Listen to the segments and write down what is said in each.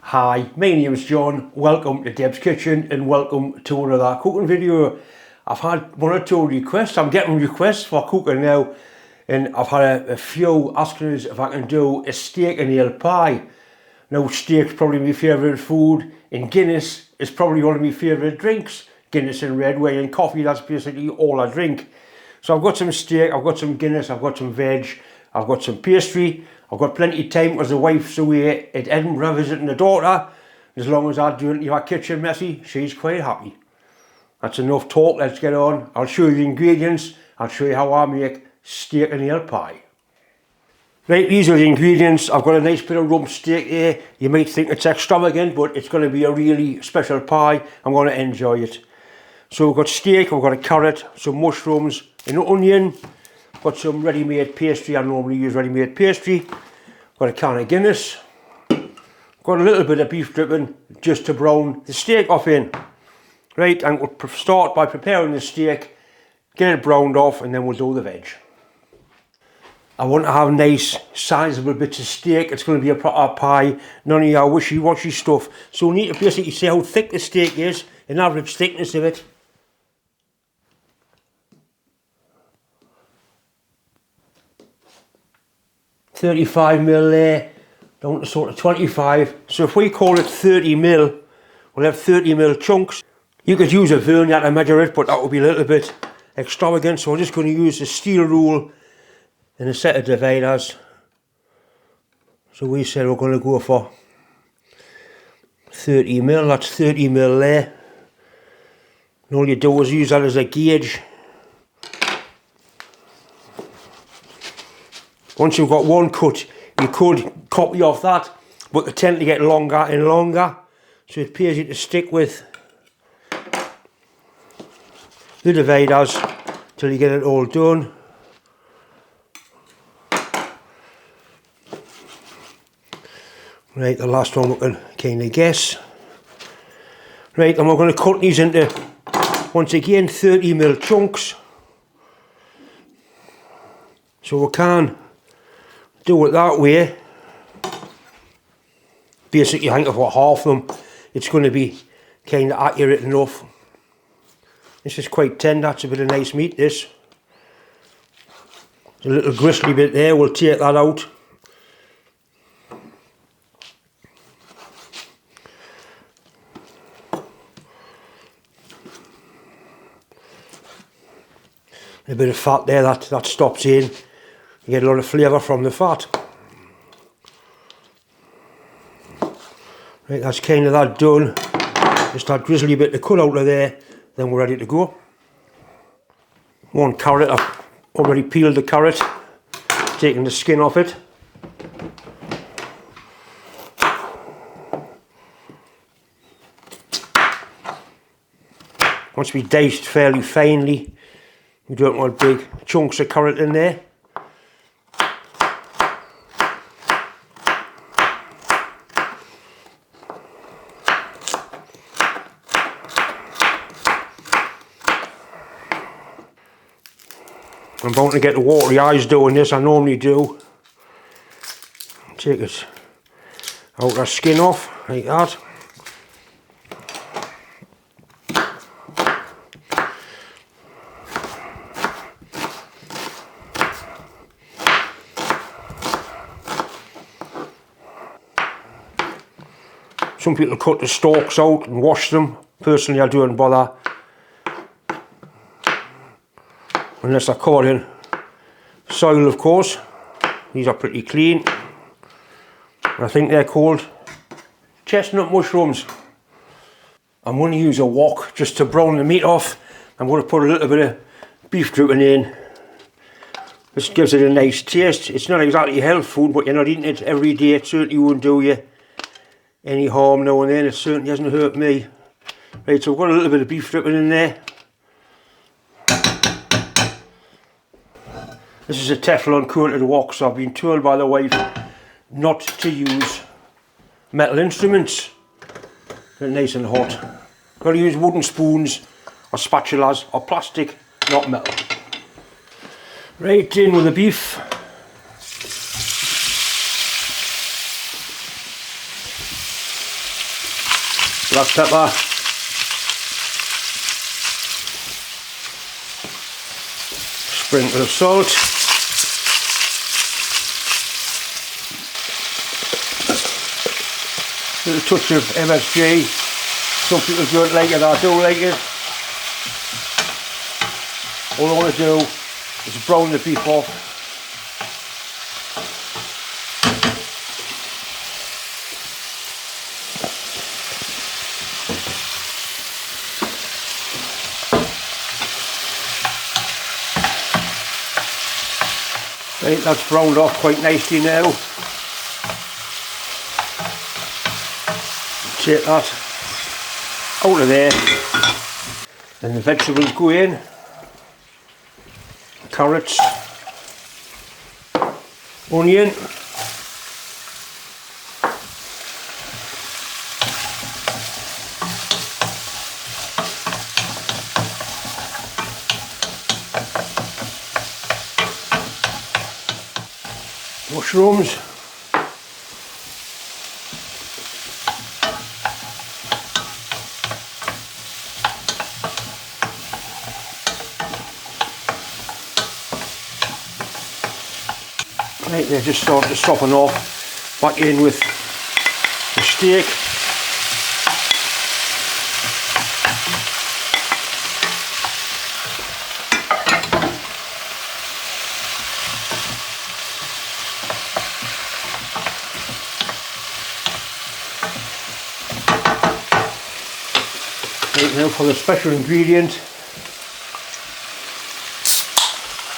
Hi, my name is John, welcome to Deb's Kitchen and welcome to another cooking video. I've had one or two requests, I'm getting requests for cooking now, and I've had a few asking us if I can do a steak and ale pie. Now steak's probably my favourite food, and Guinness is probably one of my favourite drinks. Guinness and red wine and coffee, that's basically all I drink. So I've got some steak, I've got some Guinness, I've got some veg, I've got some pastry. I've got plenty of time because the wife's away at Edinburgh visiting the daughter. As long as I don't leave her kitchen messy, she's quite happy. That's enough talk, let's get on. I'll show you the ingredients, I'll show you how I make steak and ale pie. Right, these are the ingredients. I've got a nice bit of rump steak here. You might think it's extravagant, but it's going to be a really special pie. I'm going to enjoy it. So we've got steak, we've got a carrot, some mushrooms, an onion. Got some ready-made pastry. I normally use ready-made pastry. Got a can of Guinness. Got a little bit of beef dripping just to brown the steak off in. Right, and we'll start by preparing the steak, get it browned off, and then we'll do the veg. I want to have nice, sizable bits of steak. It's going to be a proper pie, none of your wishy-washy stuff. So we need to basically see how thick the steak is, an average thickness of it. 35mm there, down to sort of 25. So if we call it 30mm, we'll have 30mm chunks. You could use a vernier to measure it, but that would be a little bit extravagant. So I'm just going to use a steel rule and a set of dividers. So we said we're going to go for 30mm, that's 30mm there. And all you do is use that as a gauge. Once you've got one cut, you could copy off that, but they tend to get longer and longer, so it pays you to stick with the dividers till you get it all done. Right, the last one we can kind of guess. Right, and we're going to cut these into, once again, 30mm chunks. So we can do it that way. Basically, I think I've got half of them. It's going to be kind of accurate enough. This is quite tender, it's a bit of nice meat, this. There's a little gristly bit there, we'll take that out. A bit of fat there, that stops in. You get a lot of flavour from the fat. Right, that's kind of that done. Just that grizzly bit to cut out of there, then we're ready to go. One carrot, I've already peeled the carrot, taking the skin off it. Wants to be diced fairly finely. We don't want big chunks of carrot in there. I'm bound to get the watery eyes doing this, I normally do. Take it out the skin off, like that. Some people cut the stalks out and wash them. Personally, I don't bother. Unless they're covered in soil, of course. These are pretty clean. I think they're called chestnut mushrooms. I'm going to use a wok just to brown the meat off. I'm going to put a little bit of beef dripping in. This gives it a nice taste. It's not exactly health food, but you're not eating it every day. It certainly won't do you any harm now and then. It certainly hasn't hurt me. Right, so I've got a little bit of beef dripping in there. This is a Teflon coated wok, so I've been told by the wife not to use metal instruments. They're nice and hot. Got to use wooden spoons or spatulas or plastic, not metal. Right, in with the beef. black pepper, sprinkle of salt, little touch of MSG. Some people don't like it, I do like it. All I want to do is brown the beef off. Right, that's browned off quite nicely now. Take that out of there. Then the vegetables go in. Carrots, onion, mushrooms, right, they're just starting to soften off. Back in with the steak. Right, now for the special ingredient,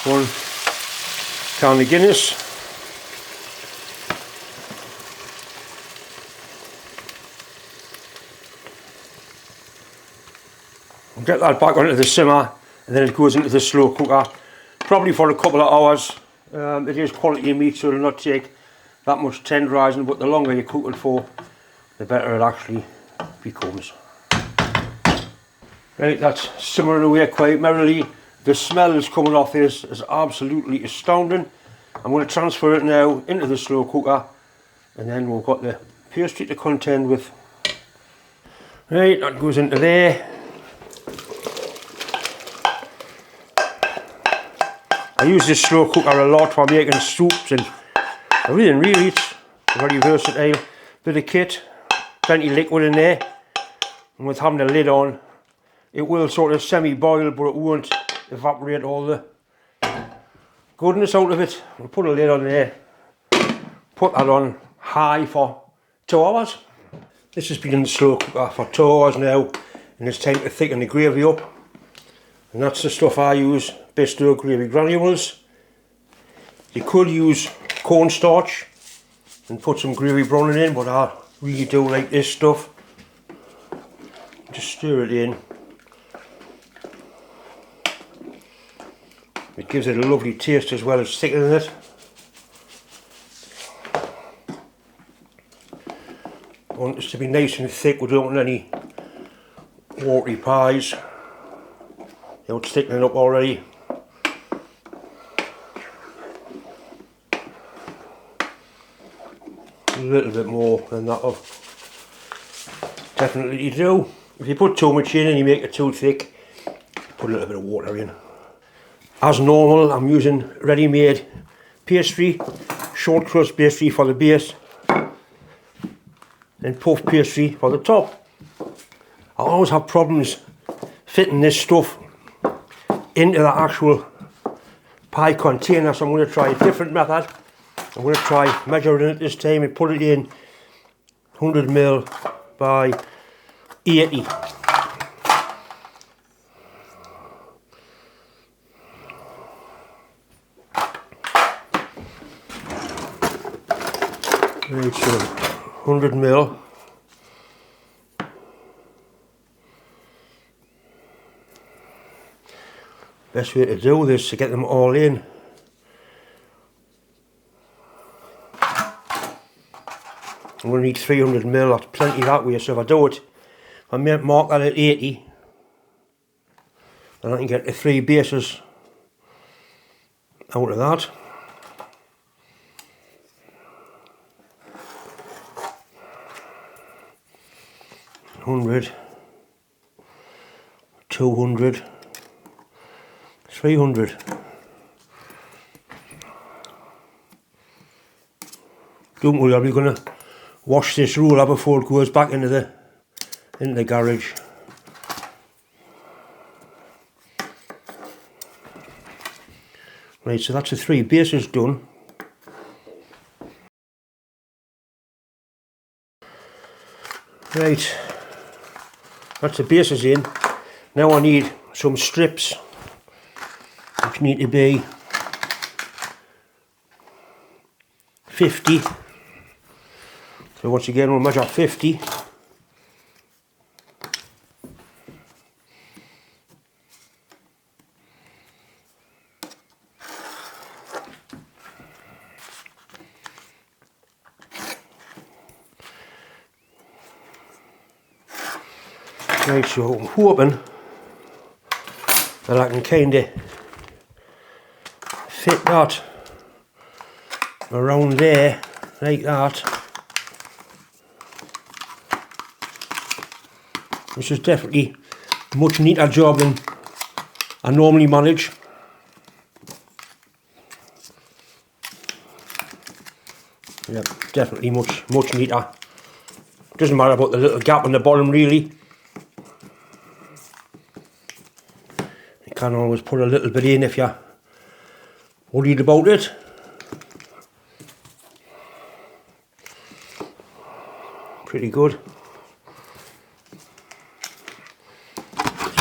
1 can of Guinness. Get that back onto the simmer, and then it goes into the slow cooker, probably for a couple of hours. It is quality meat, so it'll not take that much tenderising, but the longer you cook it for, the better it actually becomes. Right, that's simmering away quite merrily. The smell is coming off this is absolutely astounding. I'm going to transfer it now into the slow cooker, and then we've got the pastry to contend with. Right, that goes into there. I use this slow cooker a lot for making soups and everything really. It's a very versatile bit of kit. Plenty of liquid in there, and with having the lid on, it will sort of semi-boil, but it won't evaporate all the goodness out of it. We'll put a lid on there, put that on high for 2 hours. This has been in the slow cooker for 2 hours now, and it's time to thicken the gravy up. And that's the stuff I use, Bisto gravy granules. You could use cornstarch and put some gravy browning in, but I really do like this stuff. Just stir it in. It gives it a lovely taste as well as thickening it. I want this to be nice and thick. We don't want any watery pies. It's thickening up already. A little bit more than that'll definitely do. If you put too much in and you make it too thick, put a little bit of water in. As normal, I'm using ready-made pastry, short crust pastry for the base, and puff pastry for the top. I always have problems fitting this stuff into the actual pie container, so I'm going to try a different method. I'm going to try measuring it this time and put it in 100ml by 80. Right, so 100ml. Best way to do this is to get them all in. I'm going to need 300ml, that's plenty that way, so if I do it, I might mark that at 80, then I can get the 3 bases out of that. 100, 200, 300. Don't worry, I'm going to wash this roller before it goes back into the garage. Right, so that's the 3 bases done. Right, that's the bases in. Now I need some strips, which need to be 50. So once again we'll measure 50. Right, so I'm hoping that I can kind of fit that around there like that. This is definitely a much neater job than I normally manage. Yep, definitely much neater. Doesn't matter about the little gap in the bottom really. You can always put a little bit in if you're worried about it. Pretty good.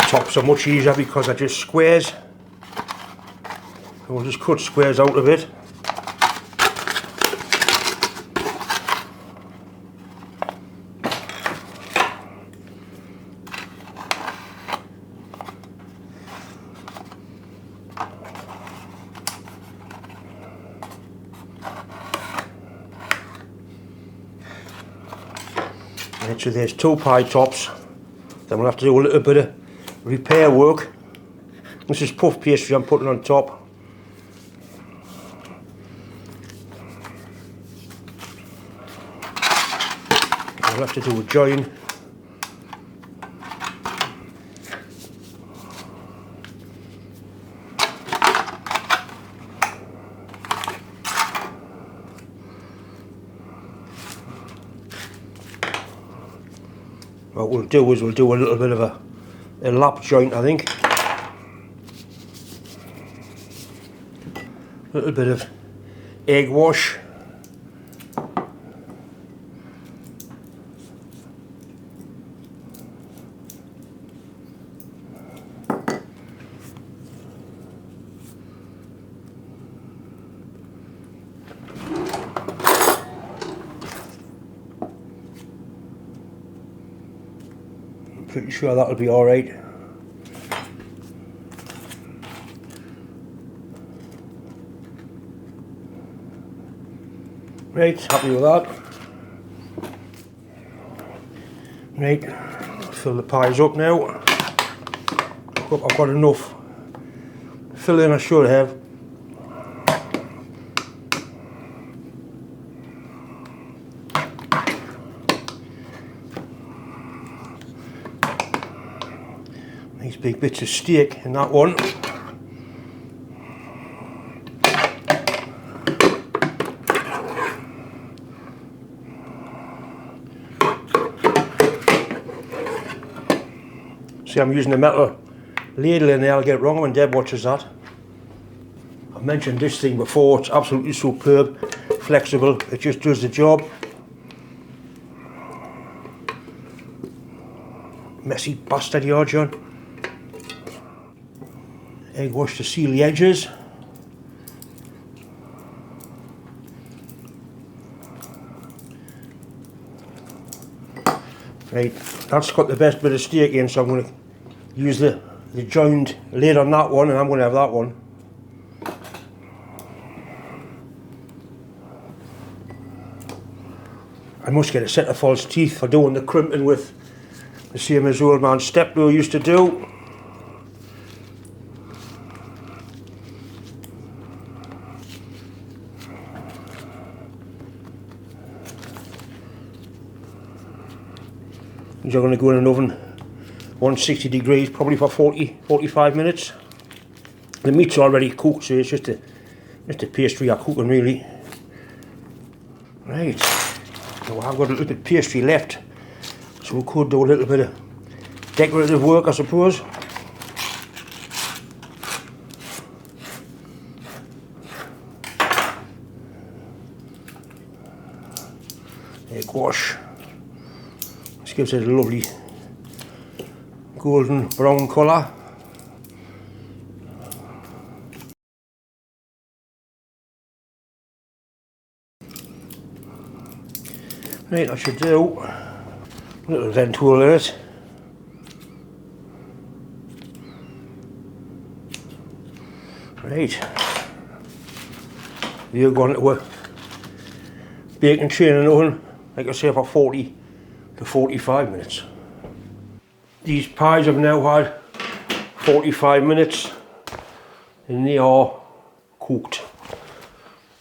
Tops are much easier because they're just squares. So we'll just cut squares out of it. Right, so there's 2 pie tops. Then we'll have to do a little bit of repair work. This is puff pastry I'm putting on top. I'll have to do a join. What we'll do is we'll do a little bit of a lap joint, I think. A little bit of egg wash. Pretty sure that'll be alright. Right, happy with that. Right, fill the pies up now. Hope I've got enough filling, I should have. These big bits of steak in that one. See, I'm using a metal ladle in there, I'll get it wrong when Deb watches that. I've mentioned this thing before, it's absolutely superb, flexible, it just does the job. Messy bastard you are, John. Egg wash to seal the edges. Right, that's got the best bit of steak in, so I'm going to use the joined lid on that one, and I'm going to have that one. I must get a set of false teeth for doing the crimping with the same as old man Steptoe used to do. These are going to go in an oven 160 degrees, probably for 40-45 minutes. The meat's already cooked, so it's just a pastry I'm cooking really. Right, now I've got a little bit of pastry left, so we could do a little bit of decorative work, I suppose. Egg wash. This gives it a lovely golden brown colour. Right, I should do a little vent hole in it. Right, you're going to a baking tray in an oven, like I say, for 40 to 45 minutes. These pies have now had 45 minutes and they are cooked.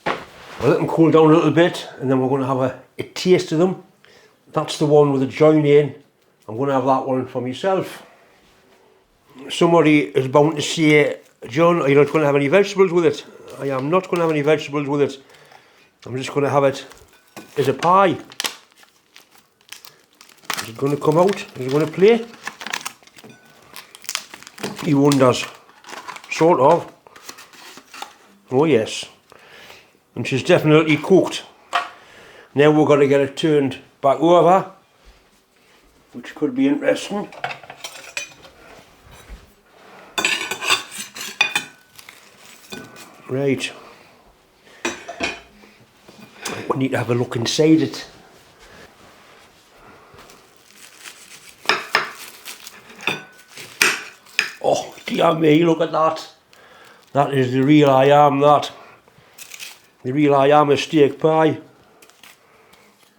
I'll let them cool down a little bit and then we're going to have a taste of them. That's the one with the join in. I'm going to have that one for myself. Somebody is bound to say, John, are you not going to have any vegetables with it? I am not going to have any vegetables with it. I'm just going to have it as a pie. Is it going to come out? Is it going to play? He wonders. Sort of. Oh yes. And she's definitely cooked. Now we've got to get it turned back over, which could be interesting. Right. We need to have a look inside it. Oh dear me, look at that. That is the real I am, that. The real I am a steak pie.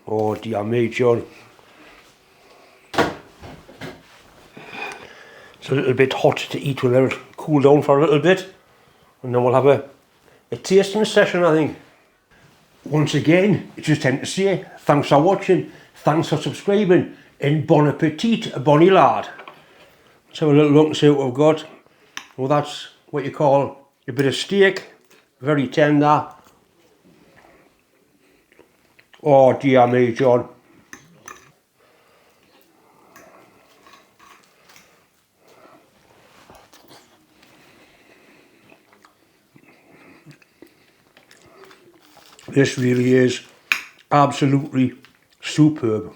Oh dear me, John. It's a little bit hot to eat. We'll let it cool down for a little bit. And then we'll have a tasting session, I think. Once again, it's just time to say thanks for watching, thanks for subscribing, and bon appetit, a bonny lad. Let's have a little look and see what we've got. Well, that's what you call a bit of steak, very tender. Oh dear me, John. This really is absolutely superb.